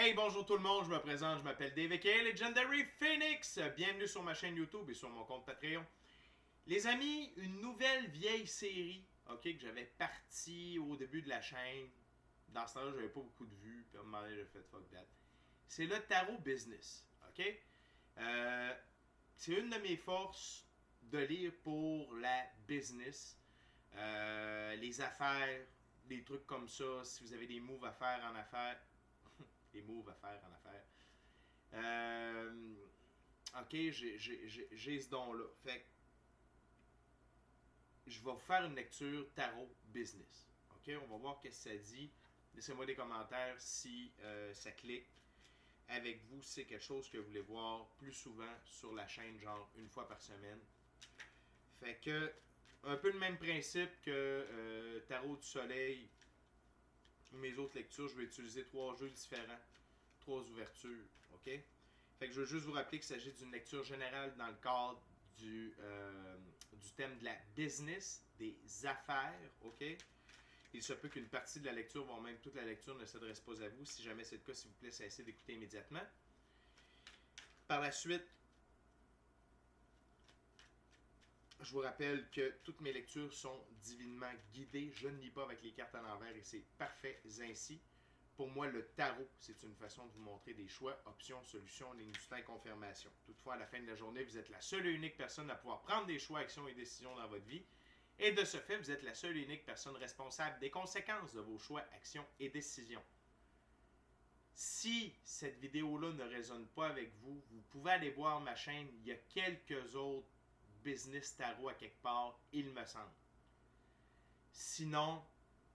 Hey, bonjour tout le monde, je me présente, je m'appelle Dave aka Legendary Phoenix. Bienvenue sur ma chaîne YouTube et sur mon compte Patreon. Les amis, une nouvelle vieille série, ok, que j'avais partie au début de la chaîne. Dans ce temps-là, j'avais pas beaucoup de vues, puis à un moment donné, j'ai fait fuck that. C'est le tarot business, ok? Euh, c'est une de mes forces de lire pour la business. Les affaires, des trucs comme ça, si vous avez des moves à faire en affaires, des moves à faire en affaires. Ok, j'ai ce don-là. Fait que je vais vous faire une lecture tarot business. Ok, on va voir qu'est-ce que ça dit. Laissez-moi des commentaires si ça clique avec vous, si c'est quelque chose que vous voulez voir plus souvent sur la chaîne, genre une fois par semaine. Fait que, un peu le même principe que Tarot du Soleil ou mes autres lectures, je vais utiliser 3 jeux différents, 3 ouvertures, ok? Fait que je veux juste vous rappeler qu'il s'agit d'une lecture générale dans le cadre du thème de la business, des affaires, ok? Il se peut qu'une partie de la lecture, voire même toute la lecture, ne s'adresse pas à vous. Si jamais c'est le cas, s'il vous plaît, cessez d'écouter immédiatement. Par la suite, je vous rappelle que toutes mes lectures sont divinement guidées. Je ne lis pas avec les cartes à l'envers et c'est parfait ainsi. Pour moi, le tarot, c'est une façon de vous montrer des choix, options, solutions, lignes du temps et confirmation. Toutefois, à la fin de la journée, vous êtes la seule et unique personne à pouvoir prendre des choix, actions et décisions dans votre vie. Et de ce fait, vous êtes la seule et unique personne responsable des conséquences de vos choix, actions et décisions. Si cette vidéo-là ne résonne pas avec vous, vous pouvez aller voir ma chaîne. Il y a quelques autres business tarot à quelque part, il me semble. Sinon,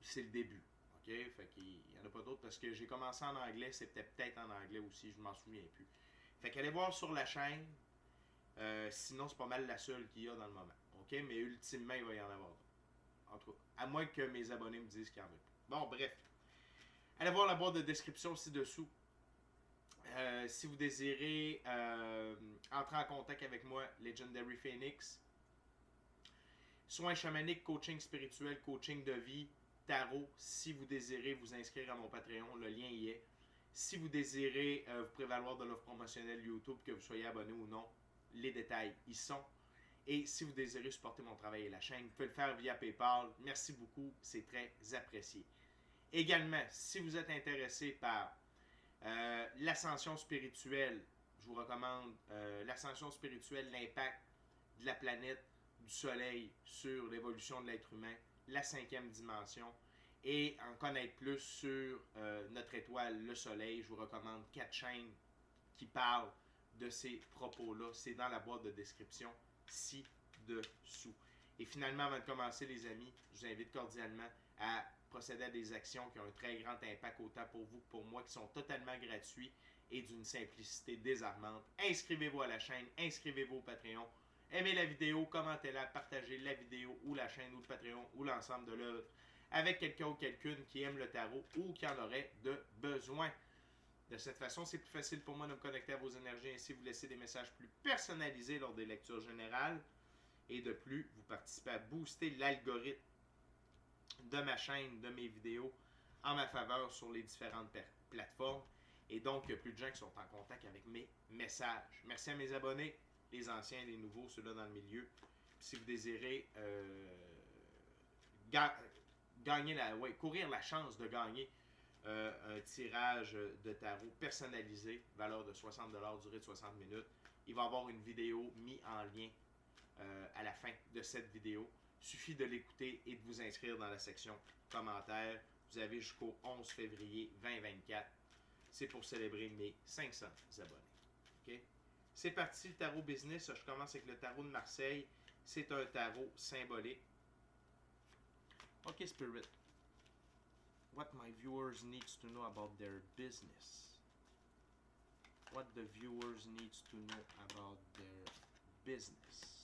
c'est le début. OK? Fait qu'il n'y en a pas d'autres parce que j'ai commencé en anglais, c'était peut-être en anglais aussi, je m'en souviens plus. Fait qu'allez voir sur la chaîne. Sinon, c'est pas mal la seule qu'il y a dans le moment. OK? Mais ultimement, il va y en avoir d'autres. En tout cas, à moins que mes abonnés me disent qu'il n'y en a pas. Bon, bref. Allez voir la boîte de description ci-dessous. Si vous désirez entrer en contact avec moi, Legendary Phoenix, soins chamaniques, coaching spirituel, coaching de vie, tarot. Si vous désirez vous inscrire à mon Patreon, le lien y est. Si vous désirez vous prévaloir de l'offre promotionnelle YouTube, que vous soyez abonné ou non, les détails y sont. Et si vous désirez supporter mon travail et la chaîne, vous pouvez le faire via PayPal. Merci beaucoup, c'est très apprécié. Également, si vous êtes intéressé par l'ascension spirituelle, je vous recommande l'ascension spirituelle, l'impact de la planète, du soleil sur l'évolution de l'être humain, la 5e dimension, et en connaître plus sur notre étoile, le soleil. Je vous recommande 4 chaînes qui parlent de ces propos-là. C'est dans la boîte de description ci-dessous. Et finalement, avant de commencer, les amis, je vous invite cordialement à procéder à des actions qui ont un très grand impact autant pour vous que pour moi, qui sont totalement gratuits et d'une simplicité désarmante. Inscrivez-vous à la chaîne, inscrivez-vous au Patreon, aimez la vidéo, commentez-la, partagez la vidéo ou la chaîne ou le Patreon ou l'ensemble de l'œuvre avec quelqu'un ou quelqu'une qui aime le tarot ou qui en aurait de besoin. De cette façon, c'est plus facile pour moi de me connecter à vos énergies, ainsi vous laisser des messages plus personnalisés lors des lectures générales. Et de plus, vous participez à booster l'algorithme de ma chaîne, de mes vidéos, en ma faveur sur les différentes plateformes. Et donc, il y a plus de gens qui sont en contact avec mes messages. Merci à mes abonnés, les anciens et les nouveaux, ceux-là dans le milieu. Puis si vous désirez courir la chance de gagner un tirage de tarot personnalisé, valeur de 60$, durée de 60 minutes, il va y avoir une vidéo mise en lien à la fin de cette vidéo. Il suffit de l'écouter et de vous inscrire dans la section commentaires. Vous avez jusqu'au 11 février 2024. C'est pour célébrer mes 500 abonnés. Okay? C'est parti, le tarot business. Je commence avec le tarot de Marseille. C'est un tarot symbolique. Ok, Spirit. What my viewers needs to know about their business. What the viewers needs to know about their business.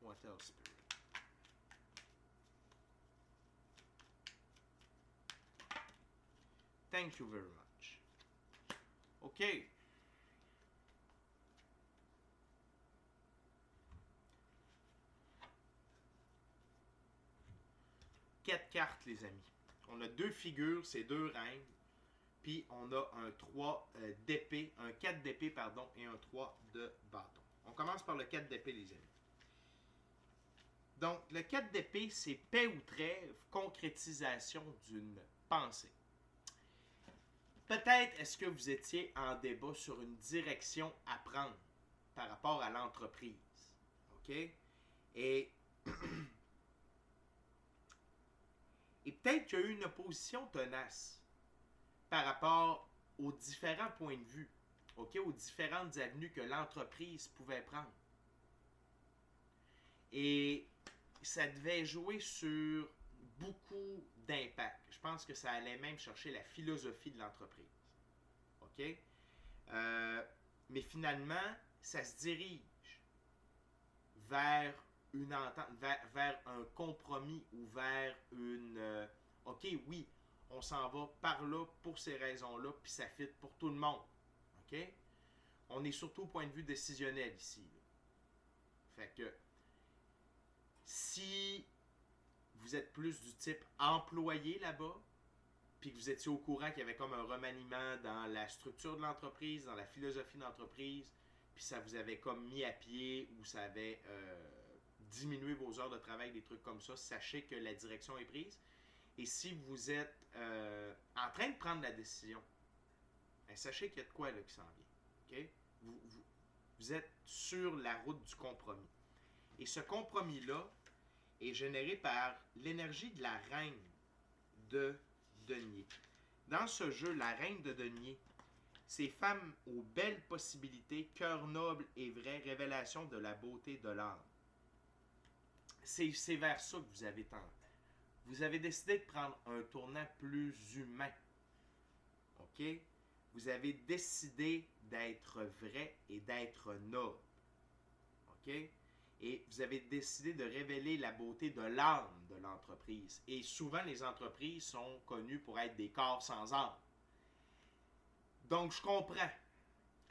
What else, Spirit? Thank you very much. OK. 4 cartes, les amis. On a 2 figures, c'est 2 reines. Puis on a un 3 d'épée, un 4 d'épée, pardon, et un 3 de bâton. On commence par le 4 d'épée, les amis. Donc, le 4 d'épée, c'est paix ou trêve, concrétisation d'une pensée. Peut-être est-ce que vous étiez en débat sur une direction à prendre par rapport à l'entreprise. OK? Et peut-être qu'il y a eu une opposition tenace par rapport aux différents points de vue, OK? Aux différentes avenues que l'entreprise pouvait prendre. Et ça devait jouer sur beaucoup d'impact. Je pense que ça allait même chercher la philosophie de l'entreprise. OK? Mais finalement, ça se dirige vers une entente, vers un compromis ou vers une... OK, oui, on s'en va par là pour ces raisons-là, puis ça fit pour tout le monde. OK? On est surtout au point de vue décisionnel ici. Là. Fait que si vous êtes plus du type employé là-bas, puis que vous étiez au courant qu'il y avait comme un remaniement dans la structure de l'entreprise, dans la philosophie de l'entreprise, puis ça vous avait comme mis à pied ou ça avait diminué vos heures de travail, des trucs comme ça, sachez que la direction est prise. Et si vous êtes en train de prendre la décision, ben, sachez qu'il y a de quoi là, qui s'en vient. Okay? Vous êtes sur la route du compromis. Et ce compromis-là est généré par l'énergie de la reine de denier. Dans ce jeu, la reine de denier, c'est femme aux belles possibilités, cœur noble et vrai, révélation de la beauté de l'âme. C'est vers ça que vous avez tenté. Vous avez décidé de prendre un tournant plus humain. OK? Vous avez décidé d'être vrai et d'être noble. OK? Et vous avez décidé de révéler la beauté de l'âme de l'entreprise. Et souvent, les entreprises sont connues pour être des corps sans âme. Donc, je comprends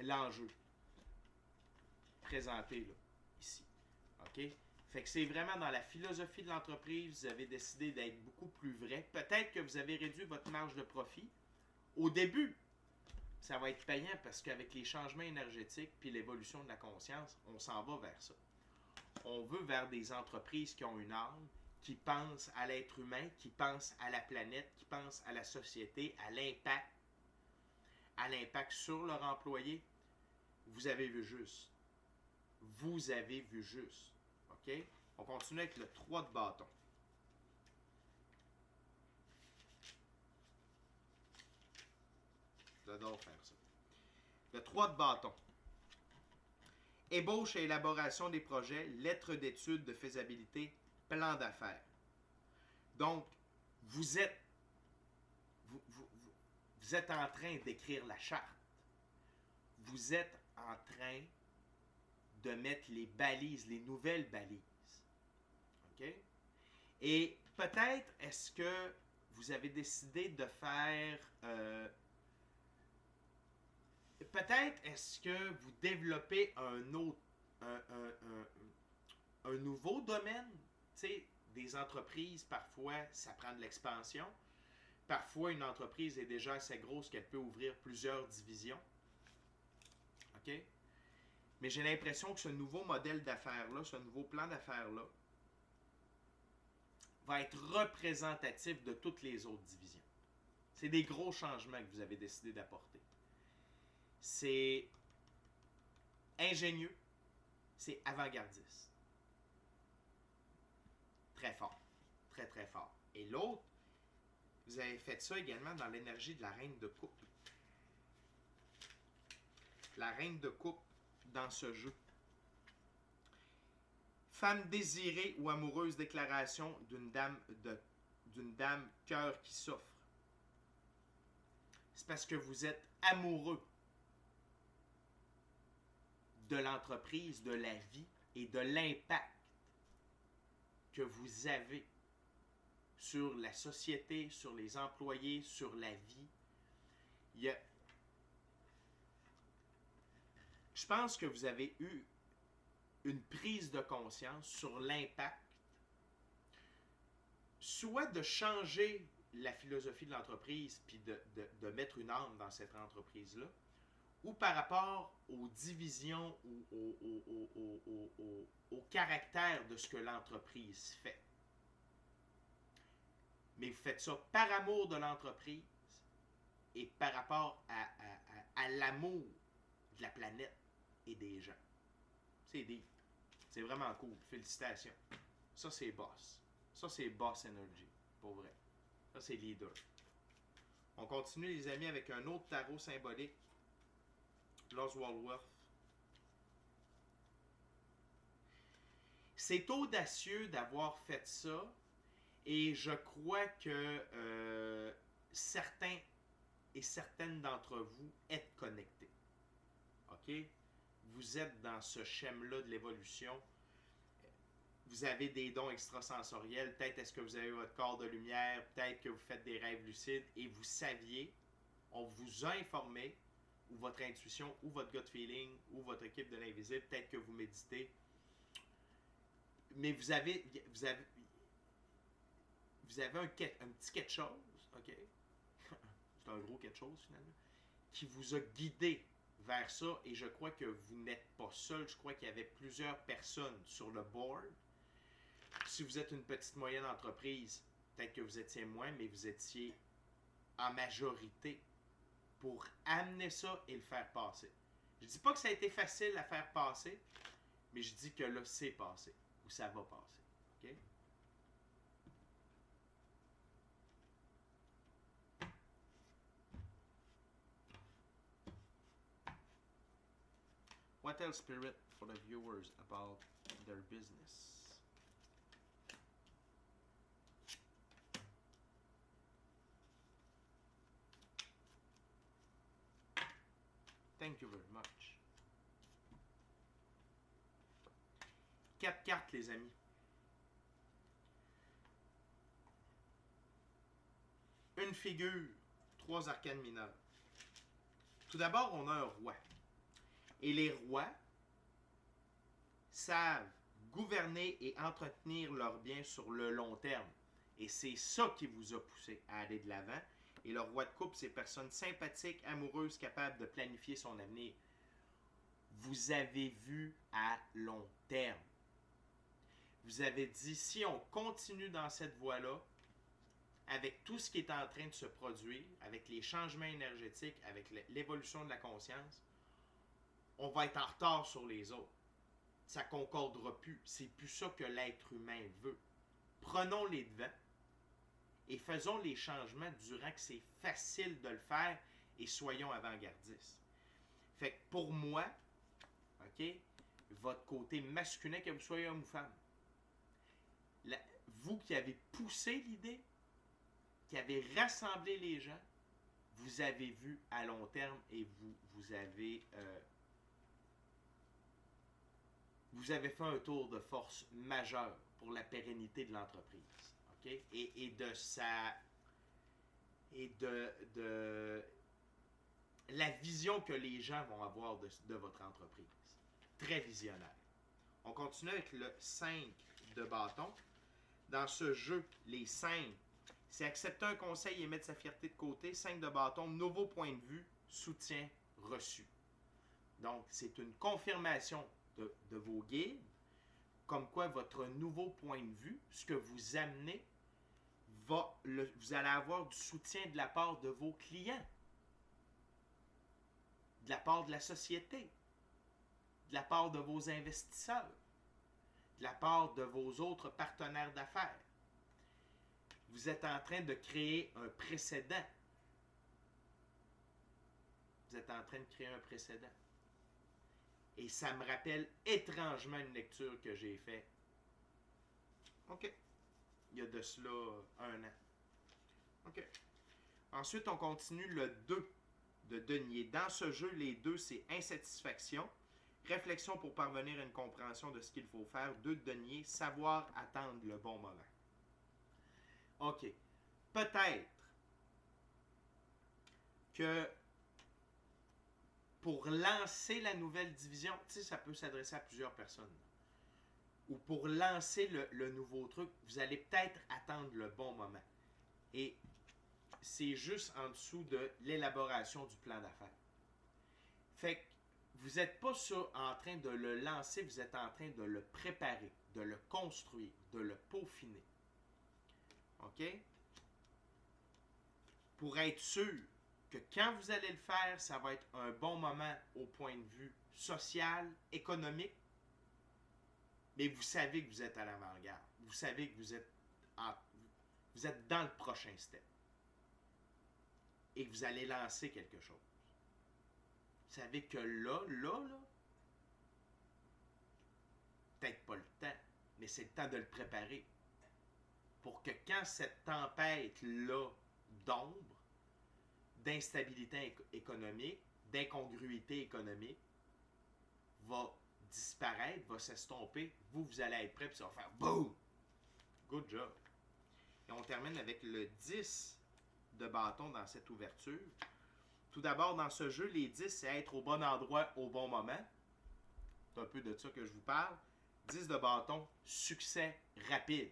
l'enjeu présenté là, ici. OK? Fait que c'est vraiment dans la philosophie de l'entreprise, vous avez décidé d'être beaucoup plus vrai. Peut-être que vous avez réduit votre marge de profit. Au début, ça va être payant parce qu'avec les changements énergétiques puis l'évolution de la conscience, on s'en va vers ça. On veut vers des entreprises qui ont une âme, qui pensent à l'être humain, qui pensent à la planète, qui pensent à la société, à l'impact sur leur employé. Vous avez vu juste. Vous avez vu juste. OK? On continue avec le 3 de bâton. J'adore faire ça. Le 3 de bâton. Ébauche et élaboration des projets, lettres d'études de faisabilité, plan d'affaires. Donc, vous êtes en train d'écrire la charte. Vous êtes en train de mettre les balises, les nouvelles balises. OK? Et peut-être est-ce que vous avez décidé de faire... peut-être est-ce que vous développez un autre... un nouveau domaine. Tu sais, des entreprises, parfois, ça prend de l'expansion. Parfois, une entreprise est déjà assez grosse qu'elle peut ouvrir plusieurs divisions. OK? Mais j'ai l'impression que ce nouveau modèle d'affaires-là, ce nouveau plan d'affaires-là, va être représentatif de toutes les autres divisions. C'est des gros changements que vous avez décidé d'apporter. C'est ingénieux, c'est avant-gardiste. Très fort. Très, très fort. Et l'autre, vous avez fait ça également dans l'énergie de la reine de coupe. La reine de coupe dans ce jeu. Femme désirée ou amoureuse, déclaration d'une dame cœur qui souffre. C'est parce que vous êtes amoureux de l'entreprise, de la vie et de l'impact que vous avez sur la société, sur les employés, sur la vie. Je pense que vous avez eu une prise de conscience sur l'impact soit de changer la philosophie de l'entreprise puis de mettre une âme dans cette entreprise-là, ou par rapport aux divisions ou au caractère de ce que l'entreprise fait. Mais vous faites ça par amour de l'entreprise et par rapport à l'amour de la planète et des gens. C'est deep. C'est vraiment cool. Félicitations. Ça, c'est boss. Ça, c'est boss energy. Pour vrai. Ça, c'est leader. On continue, les amis, avec un autre tarot symbolique. Lost Walworth. C'est audacieux d'avoir fait ça. Et je crois que certains et certaines d'entre vous êtes connectés. OK? Vous êtes dans ce schème-là de l'évolution. Vous avez des dons extrasensoriels. Peut-être est-ce que vous avez votre corps de lumière. Peut-être que vous faites des rêves lucides. Et vous saviez, on vous a informé, ou votre intuition, ou votre gut feeling, ou votre équipe de l'invisible. Peut-être que vous méditez. Mais vous avez un petit quelque chose, OK? C'est un gros quelque chose, finalement, qui vous a guidé vers ça, et je crois que vous n'êtes pas seul. Je crois qu'il y avait plusieurs personnes sur le board. Si vous êtes une petite moyenne entreprise, peut-être que vous étiez moins, mais vous étiez en majorité pour amener ça et le faire passer. Je dis pas que ça a été facile à faire passer, mais je dis que là, c'est passé, ou ça va passer. OK? What else, Spirit, for the viewers about their business? Thank you very much. 4 cartes, les amis. Une figure, 3 arcanes mineures. Tout d'abord, on a un roi. Et les rois savent gouverner et entretenir leurs biens sur le long terme. Et c'est ça qui vous a poussé à aller de l'avant. Et le roi de coupe, c'est personne sympathique, amoureuse, capable de planifier son avenir. Vous avez vu à long terme. Vous avez dit, si on continue dans cette voie-là, avec tout ce qui est en train de se produire, avec les changements énergétiques, avec l'évolution de la conscience, on va être en retard sur les autres. Ça ne concordera plus. C'est plus ça que l'être humain veut. Prenons les devants et faisons les changements durant que c'est facile de le faire et soyons avant-gardistes. Fait que pour moi, OK, votre côté masculin, que vous soyez homme ou femme, vous qui avez poussé l'idée, qui avez rassemblé les gens, vous avez vu à long terme et vous avez fait un tour de force majeur pour la pérennité de l'entreprise. Okay? Et de la vision que les gens vont avoir de votre entreprise. Très visionnaire. On continue avec le 5 de bâton. Dans ce jeu, les 5, c'est accepter un conseil et mettre sa fierté de côté. 5 de bâton, nouveau point de vue, soutien reçu. Donc, c'est une confirmation de vos guides, comme quoi votre nouveau point de vue, ce que vous amenez, vous allez avoir du soutien de la part de vos clients, de la part de la société, de la part de vos investisseurs, de la part de vos autres partenaires d'affaires. Vous êtes en train de créer un précédent. Vous êtes en train de créer un précédent. Et ça me rappelle étrangement une lecture que j'ai faite. OK. Il y a de cela 1 an. OK. Ensuite, on continue le 2 de denier. Dans ce jeu, les 2, c'est insatisfaction, réflexion pour parvenir à une compréhension de ce qu'il faut faire. 2 de denier, savoir attendre le bon moment. OK. Peut-être que pour lancer la nouvelle division, tu sais, ça peut s'adresser à plusieurs personnes. ou pour lancer le nouveau truc, vous allez peut-être attendre le bon moment. Et c'est juste en dessous de l'élaboration du plan d'affaires. Fait que vous n'êtes pas en train de le lancer, vous êtes en train de le préparer, de le construire, de le peaufiner. OK? Pour être sûr que quand vous allez le faire, ça va être un bon moment au point de vue social, économique, mais vous savez que vous êtes à l'avant-garde. Vous savez que vous êtes dans le prochain step. Et que vous allez lancer quelque chose. Vous savez que là, peut-être pas le temps, mais c'est le temps de le préparer. Pour que quand cette tempête-là d'ombre, d'instabilité économique, d'incongruité économique, va disparaître, va s'estomper, vous allez être prêt, puis ça va faire BOOM! Good job! Et on termine avec le 10 de bâton dans cette ouverture. Tout d'abord, dans ce jeu, les 10, c'est être au bon endroit au bon moment. C'est un peu de ça que je vous parle. 10 de bâton, succès rapide.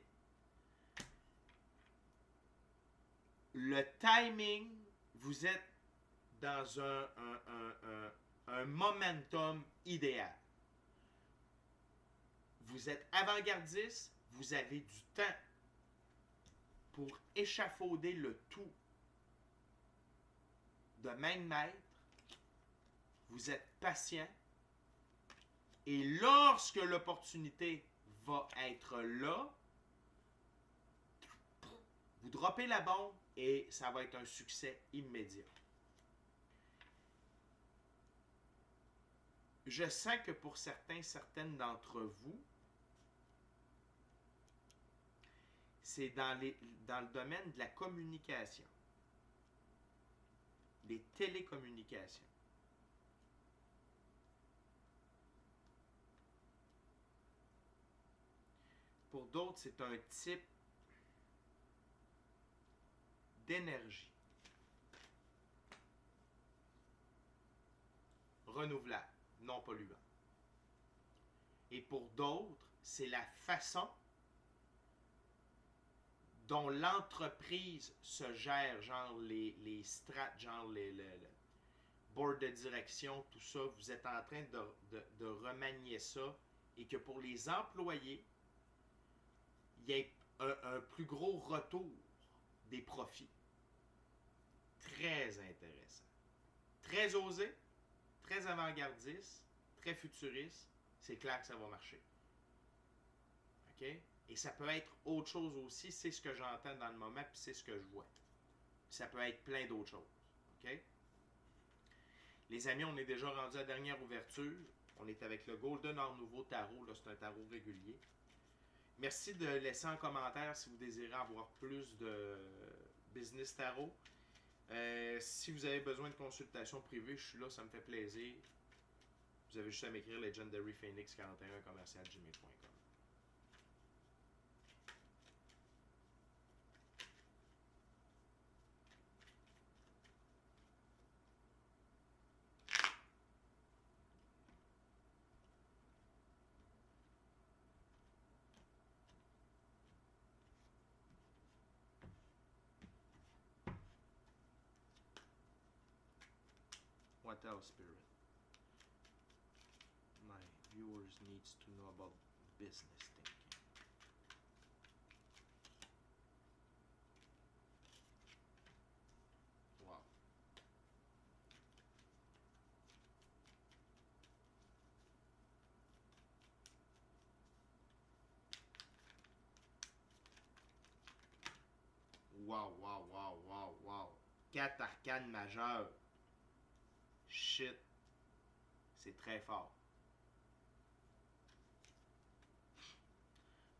Le timing, vous êtes dans un momentum idéal. Vous êtes avant-gardiste, vous avez du temps pour échafauder le tout de main de maître. Vous êtes patient. Et lorsque l'opportunité va être là, vous droppez la bombe et ça va être un succès immédiat. Je sens que pour certaines d'entre vous, c'est dans le domaine de la communication, des télécommunications. Pour d'autres, c'est un type d'énergie renouvelable, non polluant. Et pour d'autres, c'est la façon dont l'entreprise se gère, genre les strates, genre le board de direction, tout ça. Vous êtes en train de remanier ça et que pour les employés, il y ait un plus gros retour des profits. Très intéressant. Très osé, très avant-gardiste, très futuriste. C'est clair que ça va marcher. OK? Et ça peut être autre chose aussi. C'est ce que j'entends dans le moment, puis c'est ce que je vois. Puis ça peut être plein d'autres choses. OK? Les amis, on est déjà rendu à la dernière ouverture. On est avec le Golden Art Nouveau Tarot. Là, c'est un tarot régulier. Merci de laisser un commentaire si vous désirez avoir plus de business tarot. Si vous avez besoin de consultation privée, je suis là, ça me fait plaisir. Vous avez juste à m'écrire legendaryphoenix41@gmail.com. What else, Spirit? My viewers needs to know about business thinking. Wow. Wow. 4 arcanes majeures. Shit. C'est très fort.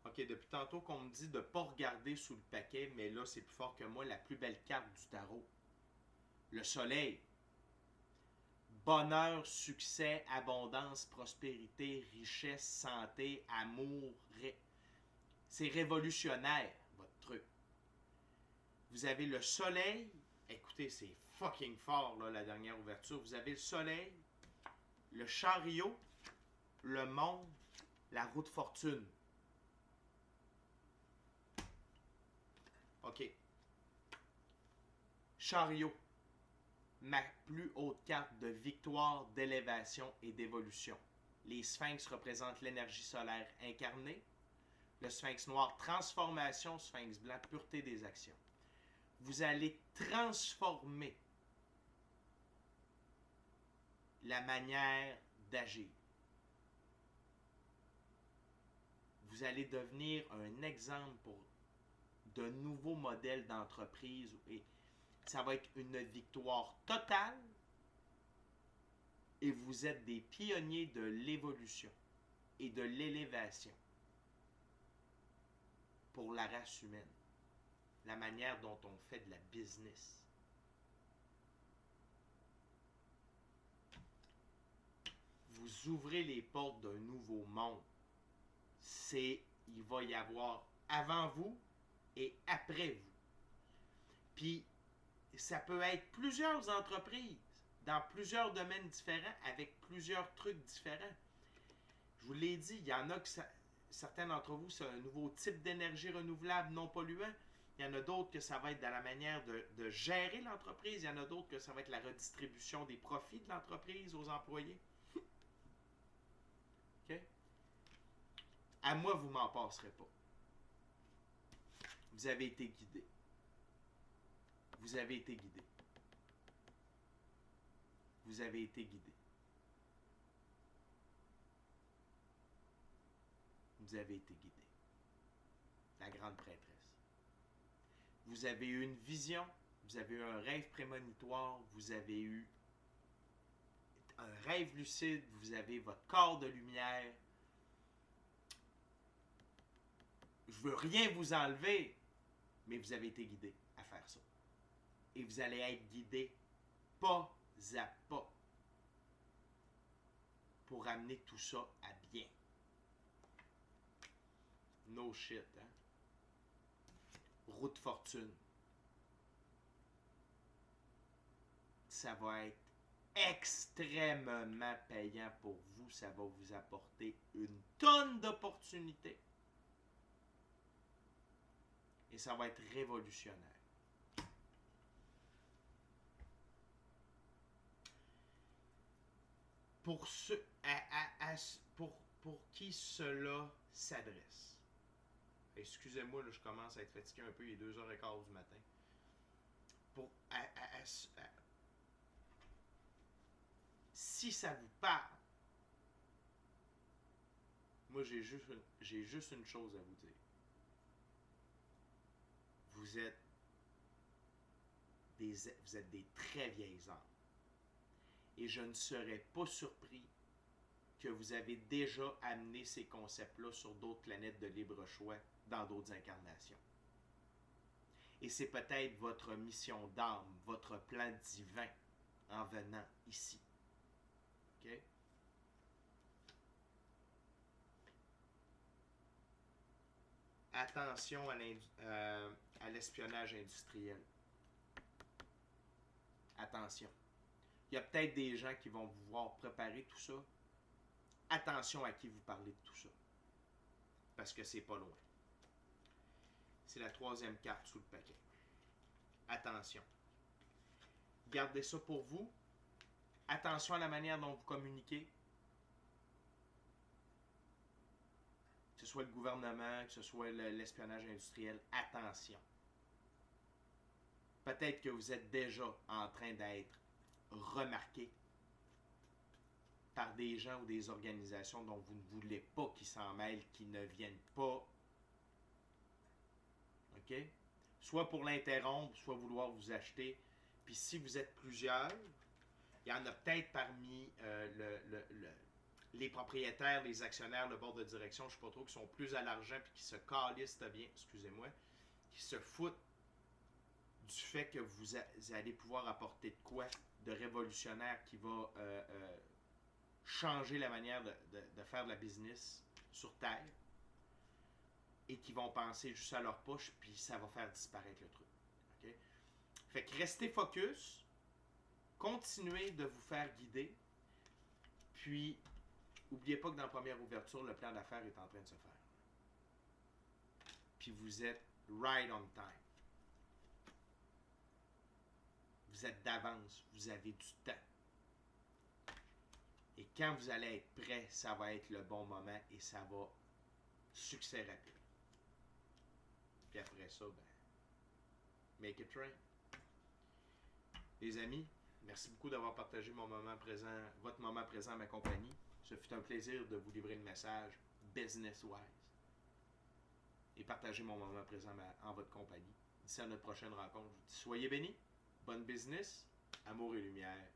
Ok, depuis tantôt qu'on me dit de ne pas regarder sous le paquet, mais là, c'est plus fort que moi, la plus belle carte du tarot. Le soleil. Bonheur, succès, abondance, prospérité, richesse, santé, amour. C'est révolutionnaire, votre truc. Vous avez le soleil. Écoutez, c'est fucking fort, là, la dernière ouverture. Vous avez le soleil, le chariot, le monde, la roue de fortune. OK. Chariot. Ma plus haute carte de victoire, d'élévation et d'évolution. Les sphinx représentent l'énergie solaire incarnée. Le sphinx noir, transformation. Sphinx blanc, pureté des actions. Vous allez transformer la manière d'agir. Vous allez devenir un exemple pour de nouveaux modèles d'entreprise et ça va être une victoire totale et vous êtes des pionniers de l'évolution et de l'élévation pour la race humaine, la manière dont on fait de la business. Vous ouvrez les portes d'un nouveau monde. Il va y avoir avant vous et après vous. Puis, ça peut être plusieurs entreprises dans plusieurs domaines différents avec plusieurs trucs différents. Je vous l'ai dit, il y en a que certains d'entre vous, c'est un nouveau type d'énergie renouvelable non polluant. Il y en a d'autres que ça va être dans la manière de gérer l'entreprise. Il y en a d'autres que ça va être la redistribution des profits de l'entreprise aux employés. OK? À moi, vous m'en passerez pas. Vous avez été guidé. Vous avez été guidé. Vous avez été guidé. Vous avez été guidé. La grande prêtresse. Vous avez eu une vision, vous avez eu un rêve prémonitoire, vous avez eu un rêve lucide, vous avez votre corps de lumière. Je veux rien vous enlever, mais vous avez été guidé à faire ça. Et vous allez être guidé pas à pas pour amener tout ça à bien. No shit, hein? Roue de fortune. Ça va être extrêmement payant pour vous. Ça va vous apporter une tonne d'opportunités. Et ça va être révolutionnaire. Pour qui cela s'adresse. Excusez-moi, là, je commence à être fatigué un peu, il est 2h15 du matin. Si ça vous parle, moi j'ai juste une chose à vous dire. Vous êtes des très vieilles âmes. Et je ne serais pas surpris que vous avez déjà amené ces concepts-là sur d'autres planètes de libre choix dans d'autres incarnations. Et c'est peut-être votre mission d'âme, votre plan divin en venant ici. OK? Attention à l'espionnage industriel. Attention. Il y a peut-être des gens qui vont vous voir préparer tout ça. Attention à qui vous parlez de tout ça. Parce que c'est pas loin. C'est la 3e carte sous le paquet. Attention. Gardez ça pour vous. Attention à la manière dont vous communiquez. Que ce soit le gouvernement, que ce soit l'espionnage industriel. Attention. Peut-être que vous êtes déjà en train d'être remarqué par des gens ou des organisations dont vous ne voulez pas qu'ils s'en mêlent, qu'ils ne viennent pas. OK? Soit pour l'interrompre, soit vouloir vous acheter. Puis si vous êtes plusieurs, il y en a peut-être parmi les propriétaires, les actionnaires, le board de direction, je ne sais pas trop, qui sont plus à l'argent puis qui se calissent bien, excusez-moi, qui se foutent du fait que vous allez pouvoir apporter de quoi de révolutionnaire qui va changer la manière de faire de la business sur Terre et qui vont penser juste à leur poche puis ça va faire disparaître le truc. Okay? Fait que restez focus, continuez de vous faire guider, puis n'oubliez pas que dans la première ouverture, le plan d'affaires est en train de se faire. Puis vous êtes right on time. vous êtes d'avance, vous avez du temps. Et quand vous allez être prêt, ça va être le bon moment et ça va succès rapide. Puis après ça, ben, make it rain. Les amis, merci beaucoup d'avoir partagé votre moment présent à ma compagnie. Ce fut un plaisir de vous livrer le message business-wise et partager mon moment présent en votre compagnie. D'ici à notre prochaine rencontre, je vous dis soyez bénis, bonne business, amour et lumière.